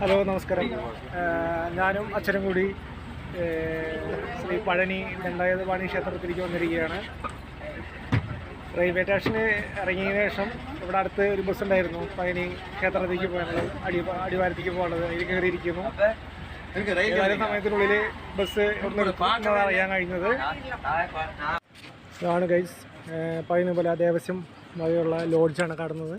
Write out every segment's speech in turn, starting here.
Hello നമസ്കാരം. ഞാനും അച്ഛനും കൂടി ശ്രീ പഴനി ദണ്ഡായുധപാണി ക്ഷേത്രത്തിലേക്ക് വന്നിരിക്കുകയാണ്. റെയിൽവേ സ്റ്റേഷന് ഇറങ്ങിയതിന് ശേഷം ഇവിടെ അടുത്ത് ഒരു ബസ് ഉണ്ടായിരുന്നു പഴനി ക്ഷേത്രത്തിലേക്ക് പോകാനുള്ളത്, അടിവാരത്തേക്ക് പോകാനുള്ളത്. അതിൽ കയറിയിരിക്കുന്നു. ഏതാനും സമയത്തിനുള്ളിൽ ബസ് ഇവിടുന്ന് അറിയാൻ കഴിഞ്ഞത്. ഇതാണ് ഗൈസ് പഴനിമല ദേവസ്വം വകയുള്ള ലോഡ്ജാണ് കാണുന്നത്.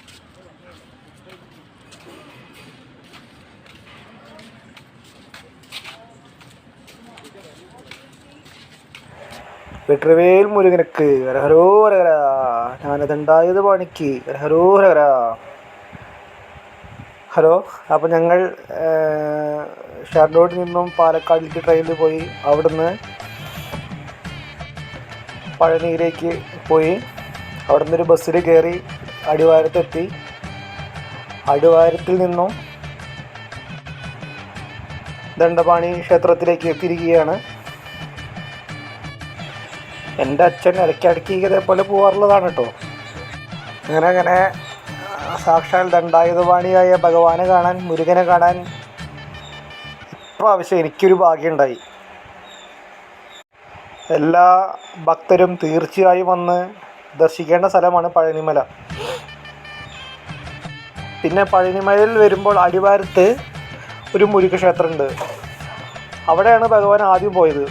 വെട്രിവേൽ മുരുകനക്ക് ഹരഹരോഹര, ജ്ഞാനദണ്ഡായുധപാണിക്ക് ഹരഹരോഹര. ഹലോ, അപ്പോൾ ഞങ്ങൾ ഷാർലോട്ടിൽ നിന്നും പാലക്കാടിലേക്ക് ട്രെയിനിൽ പോയി അവിടുന്ന് പഴനിയിലേക്ക് പോയി. അവിടുന്ന് ഒരു ബസ്സിൽ കയറി അടിവാരത്തെത്തി. അടിവാരത്തിൽ നിന്നും ദണ്ഡപാണി ക്ഷേത്രത്തിലേക്ക് എത്തിയിരിക്കുകയാണ്. എൻ്റെ അച്ഛൻ ഇടയ്ക്കിടയ്ക്ക് ഇതേപോലെ പോകാറുള്ളതാണ് കേട്ടോ. അങ്ങനെ സാക്ഷാൽ ദണ്ഡായുധപാണിയായ ഭഗവാനെ കാണാൻ, മുരുകനെ കാണാൻ ഇപ്രാവശ്യം എനിക്കൊരു ഭാഗ്യമുണ്ടായി. എല്ലാ ഭക്തരും തീർച്ചയായും വന്ന് ദർശിക്കേണ്ട സ്ഥലമാണ് പഴനിമല. പിന്നെ പഴനിമലയിൽ വരുമ്പോൾ അടിവാരത്ത് ഒരു മുരുക ക്ഷേത്രമുണ്ട്. അവിടെയാണ് ഭഗവാൻ ആദ്യം പോയത്.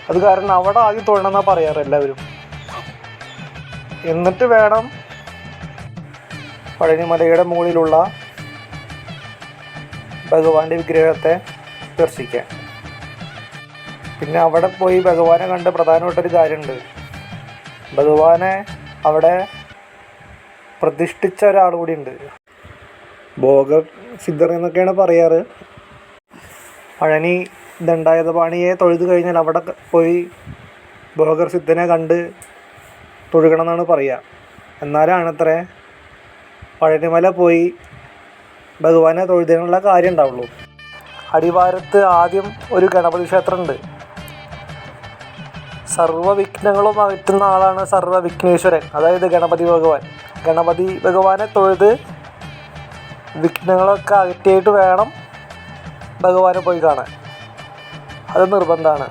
അത് കാരണം അവിടെ ആദ്യം തൊഴണമെന്നാണ് പറയാറ് എല്ലാവരും. എന്നിട്ട് വേണം പഴനിമലയുടെ മുകളിലുള്ള ഭഗവാന്റെ വിഗ്രഹത്തെ ദർശിക്കാൻ. പിന്നെ അവിടെ പോയി ഭഗവാനെ കണ്ട് പ്രധാനപ്പെട്ടൊരു കാര്യമുണ്ട്. ഭഗവാനെ അവിടെ പ്രതിഷ്ഠിച്ച ഒരാൾ കൂടിയുണ്ട്. ഭോഗർ സിദ്ധർ എന്നൊക്കെയാണ് പറയാറ്. പഴനി ദണ്ഡായുധപാണിയെ തൊഴുത് കഴിഞ്ഞാൽ അവിടെ പോയി ഭോഗർ സിദ്ധനെ കണ്ട് തൊഴുകണം എന്നാണ് പറയുക. എന്നാലാണത്രേ പഴനിമല പോയി ഭഗവാനെ തൊഴുതിനുള്ള കാര്യം ഉണ്ടാവുള്ളൂ. അടിവാരത്ത് ആദ്യം ഒരു ഗണപതി ക്ഷേത്രമുണ്ട്. സർവ്വവിഘ്നങ്ങളും അകറ്റുന്ന ആളാണ് സർവ്വവിഘ്നേശ്വരൻ, അതായത് ഗണപതി ഭഗവാൻ. ഗണപതി ഭഗവാനെ തൊഴുത് വിഘ്നങ്ങളൊക്കെ അകറ്റിയിട്ട് വേണം ഭഗവാനെ പോയി കാണാൻ. അത് നിർബന്ധമാണ്.